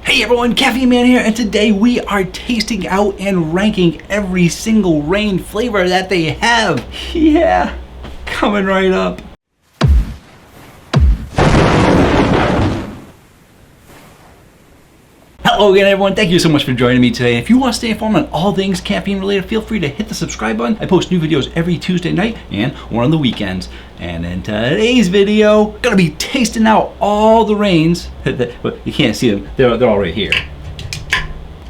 Hey everyone, Caffeine Man here, and today we are tasting out and ranking every single rain flavor that they have. Yeah, coming right up. Hello again everyone, thank you so much for joining me today. If you want to stay informed on all things caffeine related, feel free to hit the subscribe button. I post new videos every Tuesday night and one on the weekends. And in today's video, gonna be tasting out all the rains. You can't see them, they're all right here.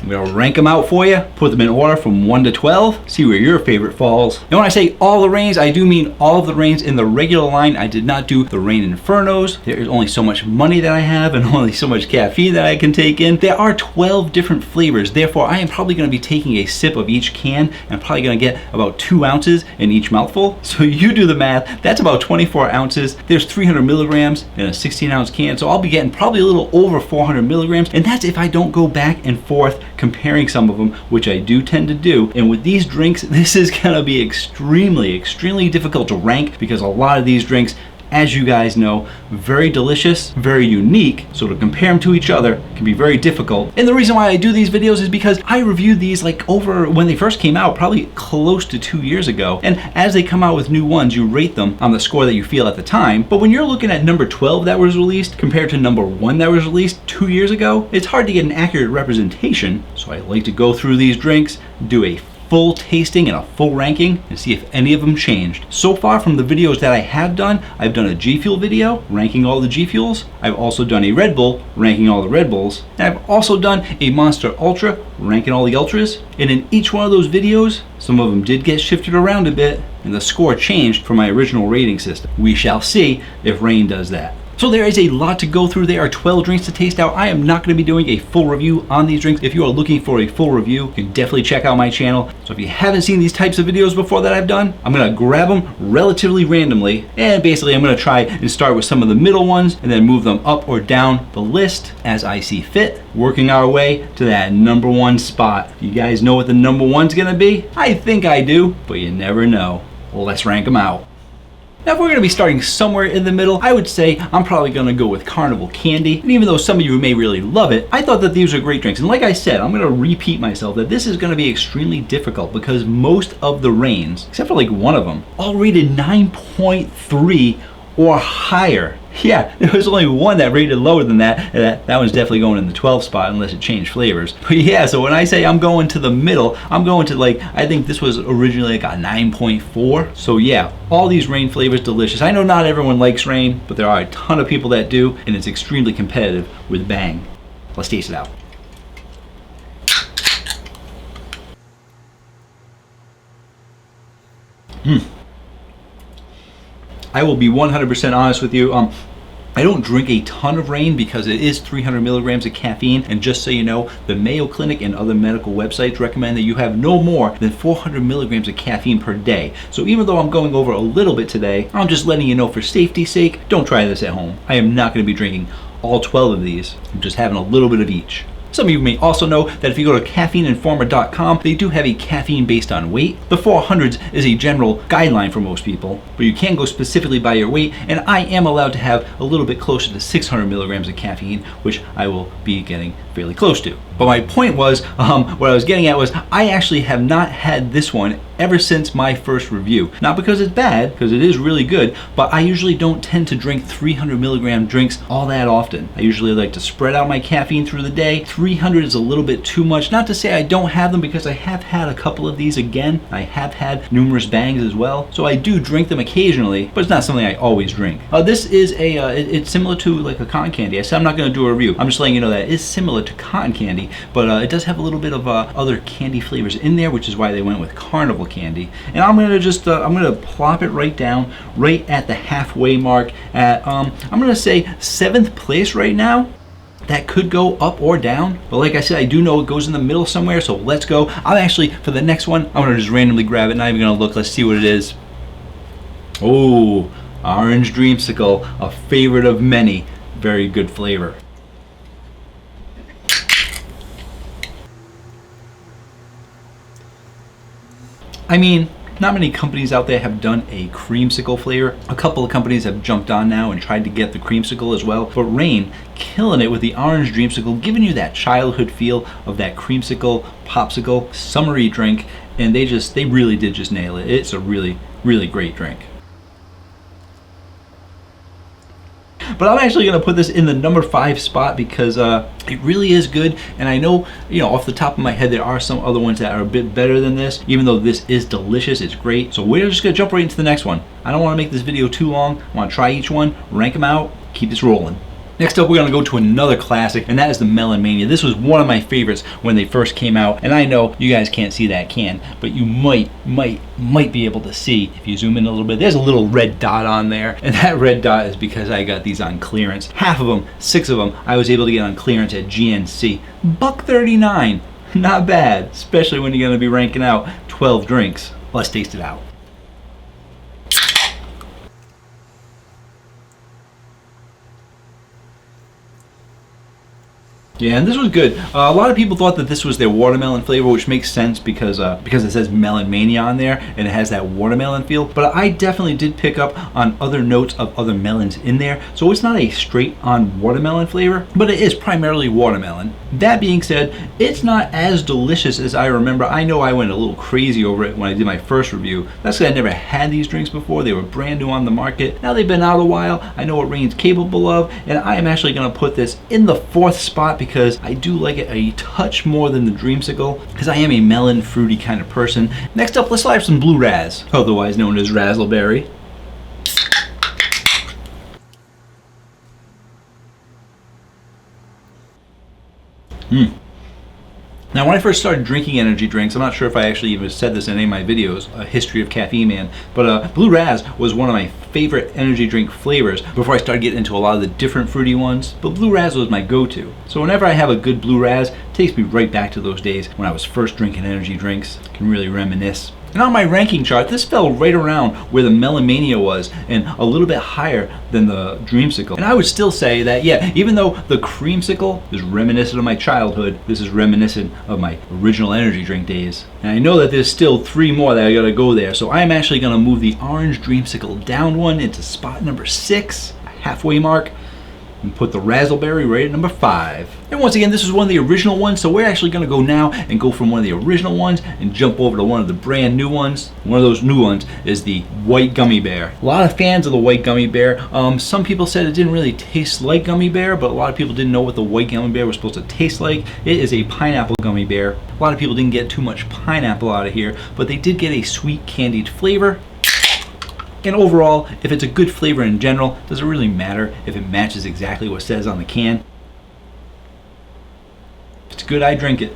I'm gonna rank them out for you, put them in order from 1 to 12, see where your favorite falls. And when I say all the rains, I do mean all of the rains in the regular line. I did not do the Rain Infernos. There is only so much money that I have and only so much caffeine that I can take in. There are 12 different flavors, therefore I am probably gonna be taking a sip of each can and probably gonna get about 2 ounces in each mouthful. So you do the math, that's about 24 ounces. There's 300 milligrams in a 16-ounce can, so I'll be getting probably a little over 400 milligrams, and that's if I don't go back and forth comparing some of them, which I do tend to do. And with these drinks, this is gonna be extremely difficult to rank because a lot of these drinks, as you guys know, very delicious, very unique, so to compare them to each other can be very difficult. And the reason why I do these videos is because I reviewed these like over when they first came out, probably close to 2 years ago. And as they come out with new ones, you rate them on the score that you feel at the time. But when you're looking at number 12 that was released compared to number 1 that was released 2 years ago, it's hard to get an accurate representation. So I like to go through these drinks, do a full tasting and a full ranking and see if any of them changed. So far from the videos that I have done, I've done a G Fuel video ranking all the G Fuels. I've also done a Red Bull ranking all the Red Bulls. And I've also done a Monster Ultra ranking all the Ultras. And in each one of those videos, some of them did get shifted around a bit and the score changed from my original rating system. We shall see if Rain does that. So there is a lot to go through. There are 12 drinks to taste out. I am not going to be doing a full review on these drinks. If you are looking for a full review, you can definitely check out my channel. So if you haven't seen these types of videos before that I've done, I'm going to grab them relatively randomly. And basically I'm going to try and start with some of the middle ones and then move them up or down the list as I see fit, working our way to that number 1 spot. You guys know what the number 1's going to be? I think I do, but you never know. Well, let's rank them out. Now, if we're going to be starting somewhere in the middle, I would say I'm probably going to go with Carnival Candy. And even though some of you may really love it, I thought that these are great drinks. And like I said, I'm going to repeat myself that this is going to be extremely difficult because most of the Rains, except for like one of them, all rated 9.3 or higher. Yeah, there was only one that rated lower than that, and that one's definitely going in the 12 spot unless it changed flavors. But yeah, so when I say I'm going to the middle, I'm going to like, I think this was originally like a 9.4. So yeah, all these Rain flavors delicious. I know not everyone likes Rain, but there are a ton of people that do, and it's extremely competitive with Bang. Let's taste it out. I will be 100% honest with you. I don't drink a ton of Rain because it is 300 milligrams of caffeine, and just so you know, the Mayo Clinic and other medical websites recommend that you have no more than 400 milligrams of caffeine per day. So even though I'm going over a little bit today, I'm just letting you know for safety's sake, don't try this at home. I am not going to be drinking all 12 of these. I'm just having a little bit of each. Some of you may also know that if you go to caffeineinformer.com, they do have a caffeine based on weight. The 400s is a general guideline for most people, but you can go specifically by your weight, and I am allowed to have a little bit closer to 600 milligrams of caffeine, which I will be getting fairly close to. But my point was, what I was getting at was, I actually have not had this one ever since my first review. Not because it's bad, because it is really good, but I usually don't tend to drink 300 milligram drinks all that often. I usually like to spread out my caffeine through the day. 300 is a little bit too much. Not to say I don't have them, because I have had a couple of these again. I have had numerous Bangs as well. So I do drink them occasionally, but it's not something I always drink. This is it's similar to like a cotton candy. I said I'm not gonna do a review. I'm just letting you know that it is similar to cotton candy, but it does have a little bit of other candy flavors in there, which is why they went with Carnival Candy. And I'm gonna just I'm gonna plop it right down, right at the halfway mark at I'm gonna say 7th place right now. That could go up or down, but like I said, I do know it goes in the middle somewhere, so let's go. I'm actually, for the next one, I'm gonna just randomly grab it, not even gonna look. Let's see what it is. Oh, Orange Dreamsicle, a favorite of many. Very good flavor. I mean, Not many companies out there have done a creamsicle flavor. A couple of companies have jumped on now and tried to get the creamsicle as well. But Reign, killing it with the orange dreamsicle, giving you that childhood feel of that creamsicle, popsicle, summery drink. And they really did just nail it. It's a really, really great drink. But I'm actually going to put this in the number 5 spot because it really is good. And I know, off the top of my head, there are some other ones that are a bit better than this. Even though this is delicious, it's great. So we're just going to jump right into the next one. I don't want to make this video too long. I want to try each one, rank them out, keep this rolling. Next up, we're going to go to another classic, and that is the Melon Mania. This was one of my favorites when they first came out, and I know you guys can't see that can, but you might be able to see if you zoom in a little bit. There's a little red dot on there, and that red dot is because I got these on clearance. Half of them, 6 of them, I was able to get on clearance at GNC. $1.39, not bad, especially when you're going to be ranking out 12 drinks. Let's taste it out. Yeah, and this was good. A lot of people thought that this was their watermelon flavor, which makes sense because it says Melon Mania on there and it has that watermelon feel. But I definitely did pick up on other notes of other melons in there. So it's not a straight on watermelon flavor, but it is primarily watermelon. That being said, it's not as delicious as I remember. I know I went a little crazy over it when I did my first review. That's because I never had these drinks before. They were brand new on the market. Now they've been out a while. I know what Reign's capable of, and I am actually going to put this in the 4th spot because I do like it a touch more than the Dreamsicle because I am a melon fruity kind of person. Next up, let's have some Blue Raz, otherwise known as Razzleberry. Now, when I first started drinking energy drinks, I'm not sure if I actually even said this in any of my videos, A History of Caffeine Man, but Blue Raz was one of my favorite energy drink flavors before I started getting into a lot of the different fruity ones, but Blue Raz was my go-to. So whenever I have a good Blue Raz, it takes me right back to those days when I was first drinking energy drinks. I can really reminisce. And on my ranking chart, this fell right around where the Melon Mania was and a little bit higher than the Dreamsicle. And I would still say that, yeah, even though the Creamsicle is reminiscent of my childhood, this is reminiscent of my original energy drink days. And I know that there's still 3 more that I gotta go there, so I'm actually gonna move the orange Dreamsicle down one into spot number 6, a halfway mark, and put the Razzleberry right at number 5. And once again, this is one of the original ones, so we're actually going to go now and go from one of the original ones and jump over to one of the brand new ones. One of those new ones is the White Gummy Bear. A lot of fans of the White Gummy Bear. Some people said it didn't really taste like Gummy Bear, but a lot of people didn't know what the White Gummy Bear was supposed to taste like. It is a pineapple gummy bear. A lot of people didn't get too much pineapple out of here, but they did get a sweet candied flavor. And overall, if it's a good flavor in general, does it really matter if it matches exactly what it says on the can? If it's good, I drink it.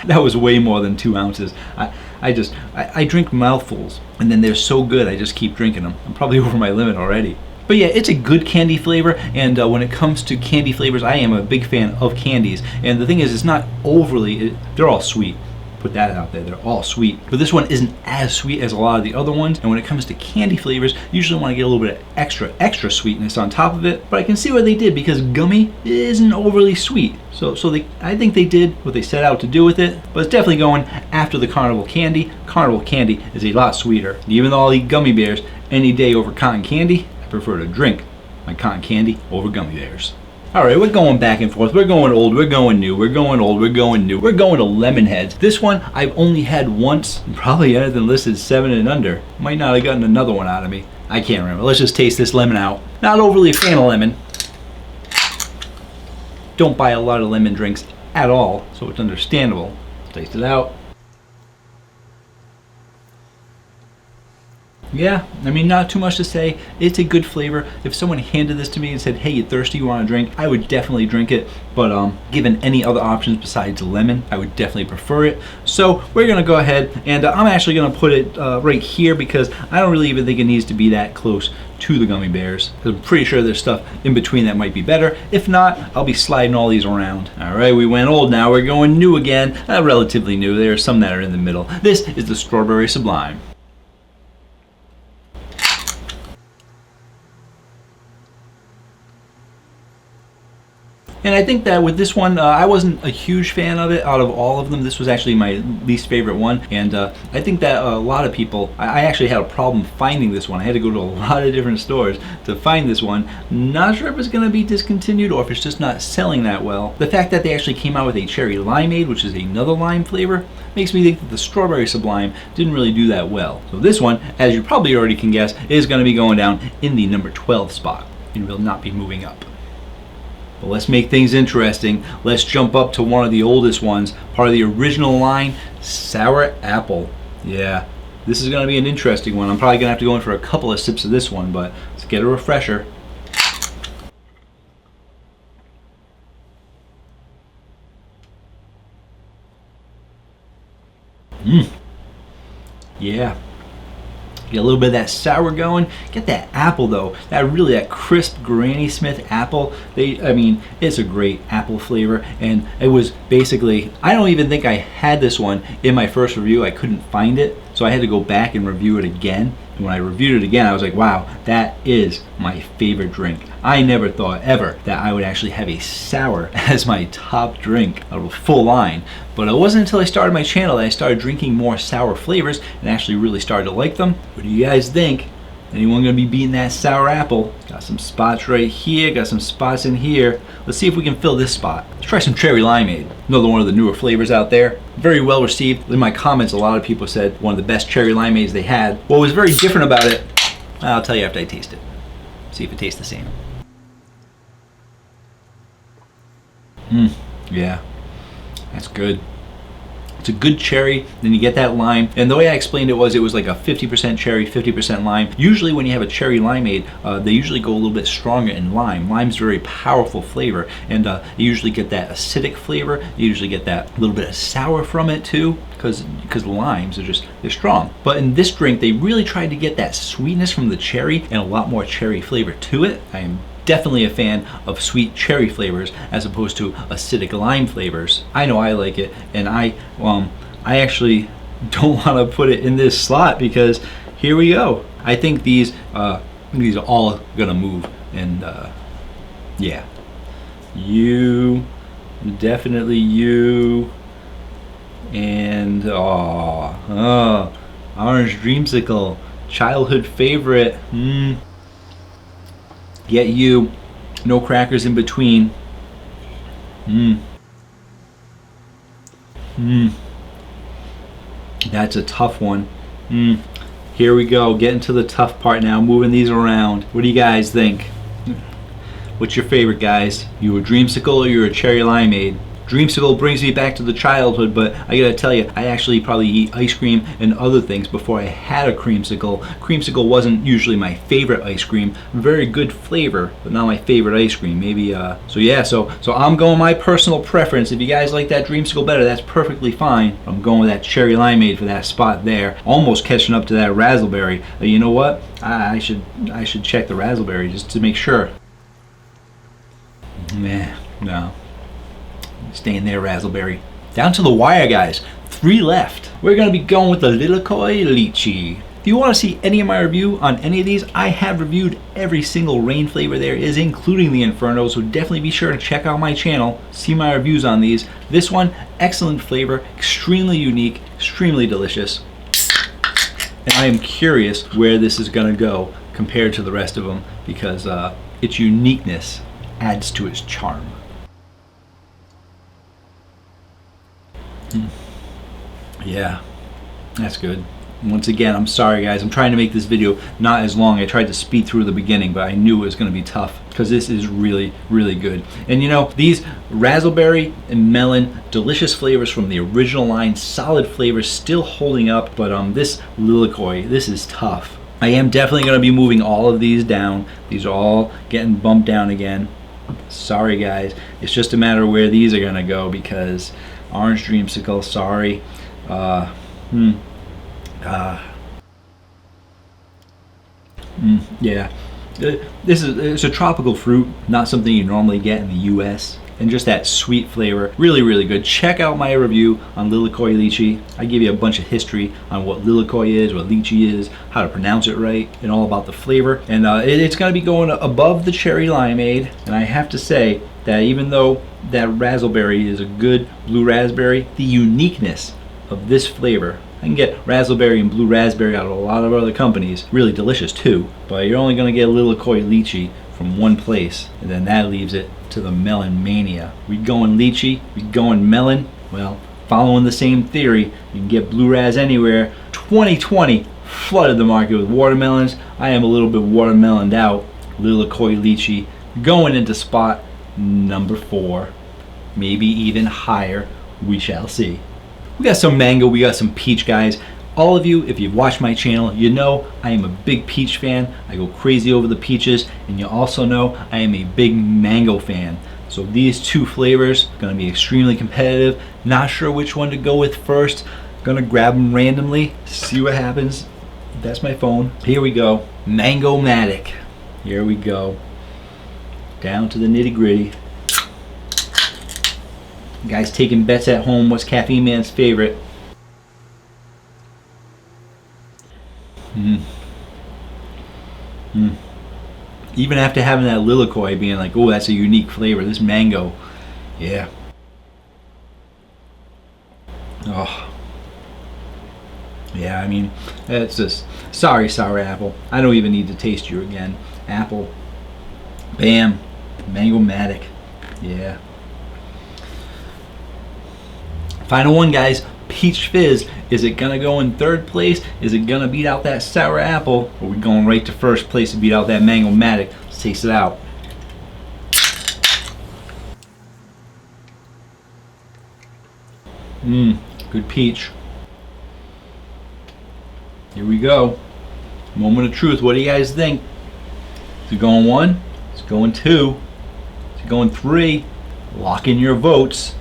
That was way more than 2 ounces. I drink mouthfuls, and then they're so good, I just keep drinking them. I'm probably over my limit already. But yeah, it's a good candy flavor, and when it comes to candy flavors, I am a big fan of candies. And the thing is, it's not overly, they're all sweet. Put that out there, they're all sweet, but this one isn't as sweet as a lot of the other ones. And when it comes to candy flavors, you usually want to get a little bit of extra sweetness on top of it, but I can see what they did because gummy isn't overly sweet, so I think they did what they set out to do with it. But it's definitely going after the Carnival candy. Carnival candy is a lot sweeter, and even though I'll eat gummy bears any day over cotton candy, I prefer to drink my cotton candy over gummy bears. Alright, we're going back and forth. We're going old, we're going new, we're going old, we're going new. We're going to lemon heads. This one I've only had once, probably anything listed 7 and under. Might not have gotten another one out of me. I can't remember. Let's just taste this lemon out. Not overly a fan of lemon. Don't buy a lot of lemon drinks at all, so it's understandable. Let's taste it out. Yeah, I mean, not too much to say. It's a good flavor. If someone handed this to me and said, hey, you thirsty, you want a drink? I would definitely drink it, but given any other options besides lemon, I would definitely prefer it. So we're gonna go ahead, and I'm actually gonna put it right here because I don't really even think it needs to be that close to the gummy bears. I'm pretty sure there's stuff in between that might be better. If not, I'll be sliding all these around. All right, we went old, now we're going new again. Relatively new. There are some that are in the middle. This is the Strawberry Sublime. And I think that with this one, I wasn't a huge fan of it. Out of all of them, this was actually my least favorite one. And I think that a lot of people, I actually had a problem finding this one. I had to go to a lot of different stores to find this one. Not sure if it's going to be discontinued or if it's just not selling that well. The fact that they actually came out with a cherry limeade, which is another lime flavor, makes me think that the strawberry sublime didn't really do that well. So this one, as you probably already can guess, is going to be going down in the number 12 spot and will not be moving up. But let's make things interesting. Let's jump up to one of the oldest ones, part of the original line, sour apple. Yeah, this is going to be an interesting one. I'm probably going to have to go in for a couple of sips of this one, but let's get a refresher. Yeah. Get a little bit of that sour going. Get that apple though. That crisp Granny Smith apple. I mean, it's a great apple flavor, and it was basically, I don't even think I had this one in my first review. I couldn't find it, so I had to go back and review it again. And when I reviewed it again, I was like, wow, that is my favorite drink. I never thought ever that I would actually have a sour as my top drink out of a full line. But it wasn't until I started my channel that I started drinking more sour flavors and actually really started to like them. What do you guys think? Anyone gonna be beating that sour apple? Got some spots right here, got some spots in here. Let's see if we can fill this spot. Let's try some cherry limeade. Another one of the newer flavors out there. Very well received. In my comments, a lot of people said one of the best cherry limeades they had. What was very different about it, I'll tell you after I taste it. See if it tastes the same. Yeah, that's good. It's a good cherry, then you get that lime. And the way I explained it was like a 50% cherry, 50% lime. Usually when you have a cherry limeade, they usually go a little bit stronger in lime. Lime's a very powerful flavor, and you usually get that acidic flavor. You usually get that little bit of sour from it too, because limes are they're strong. But in this drink, they really tried to get that sweetness from the cherry and a lot more cherry flavor to it. I am definitely a fan of sweet cherry flavors as opposed to acidic lime flavors. I know I like it, and I actually don't want to put it in this slot because here we go. I think these are all gonna move, and yeah, definitely you, and orange dreamsicle, childhood favorite. Get you, no crackers in between. That's a tough one. Here we go, getting to the tough part now, moving these around. What do you guys think? What's your favorite, guys? You a dreamsicle or you're a cherry limeade? Dreamsicle brings me back to the childhood, but I gotta tell you, I actually probably eat ice cream and other things before I had a creamsicle. Creamsicle wasn't usually my favorite ice cream. Very good flavor, but not my favorite ice cream. Maybe, so I'm going my personal preference. If you guys like that dreamsicle better, that's perfectly fine. I'm going with that cherry limeade for that spot there. Almost catching up to that raspberry. You know what? I should check the raspberry just to make sure. No. Staying there, raspberry. Down to the wire, guys. 3 left. We're gonna be going with the Lychee. If you want to see any of my review on any of these, I have reviewed every single rain flavor there is, including the Inferno, so definitely be sure to check out my channel, see my reviews on these. This one, excellent flavor, extremely unique, extremely delicious. And I am curious where this is gonna go compared to the rest of them, because its uniqueness adds to its charm. Yeah, that's good. Once again, I'm sorry guys, I'm trying to make this video not as long. I tried to speed through the beginning, but I knew it was going to be tough because this is really, really good. And you know, these raspberry and melon, delicious flavors from the original line, solid flavors, still holding up, but this Lychee, this is tough. I am definitely going to be moving all of these down. These are all getting bumped down again. Sorry guys, it's just a matter of where these are going to go, because orange dreamsicle, sorry. Yeah, it's a tropical fruit, not something you normally get in the US. and just that sweet flavor. Really, really good. Check out my review on Lychee. I give you a bunch of history on what Lychee is, what lychee is, how to pronounce it right, and all about the flavor. And it's going to be going above the cherry limeade. And I have to say that even though that raspberry is a good blue raspberry, the uniqueness of this flavor, I can get raspberry and blue raspberry out of a lot of other companies, really delicious too, but you're only going to get Lychee from one place, and then that leaves it to the melon mania. We going lychee, we going melon. Well, following the same theory, you can get blue ras anywhere. 2020 flooded the market with watermelons. I am a little bit watermeloned out. Lychee going into spot number 4, maybe even higher. We shall see. We got some mango, we got some peach, guys. All of you, if you've watched my channel, you know I am a big peach fan. I go crazy over the peaches, and you also know I am a big mango fan. So these two flavors are going to be extremely competitive. Not sure which one to go with first. Gonna grab them randomly, see what happens. That's my phone. Here we go. Mango-matic. Here we go. Down to the nitty-gritty. Guys taking bets at home. What's Caffeine Man's favorite? Even after having that Lychee being like, oh, that's a unique flavor. This mango, yeah. Oh, yeah. I mean, it's just sorry, sour apple. I don't even need to taste you again. Apple, bam, Mango-matic, yeah. Final one, guys. Peach Fizz. Is it gonna go in 3rd place? Is it gonna beat out that sour apple? Or are we going right to 1st place to beat out that Mango-matic? Let's taste it out. Good peach. Here we go. Moment of truth. What do you guys think? Is it going 1? Is it going 2? Is it going 3? Lock in your votes.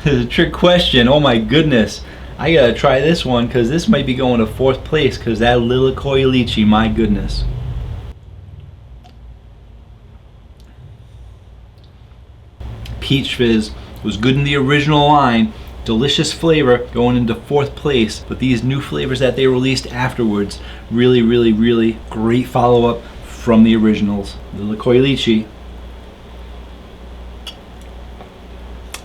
It's a trick question. Oh my goodness. I gotta try this one because this might be going to 4th place because that Lychee, my goodness. Peach Fizz was good in the original line. Delicious flavor going into 4th place. But these new flavors that they released afterwards, really, really, really great follow-up from the originals. The Lychee.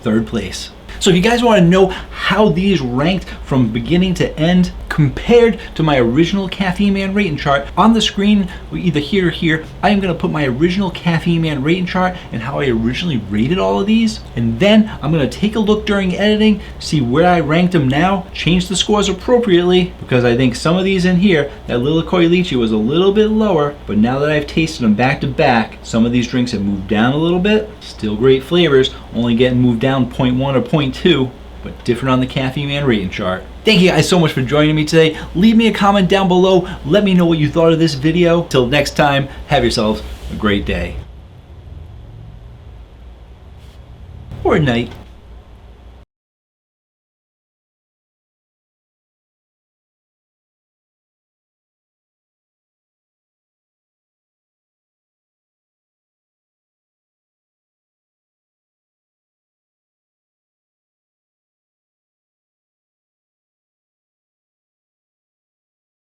3rd place. So if you guys want to know how these ranked from beginning to end compared to my original Caffeine Man rating chart, on the screen, either here or here, I am going to put my original Caffeine Man rating chart and how I originally rated all of these. And then I'm going to take a look during editing, see where I ranked them now, change the scores appropriately, because I think some of these in here, that Lychee was a little bit lower, but now that I've tasted them back to back, some of these drinks have moved down a little bit. Still great flavors, only getting moved down 0.1 or 0.2, but different on the Caffeine Man rating chart. Thank you guys so much for joining me today. Leave me a comment down below. Let me know what you thought of this video. Till next time, have yourselves a great day. Or night.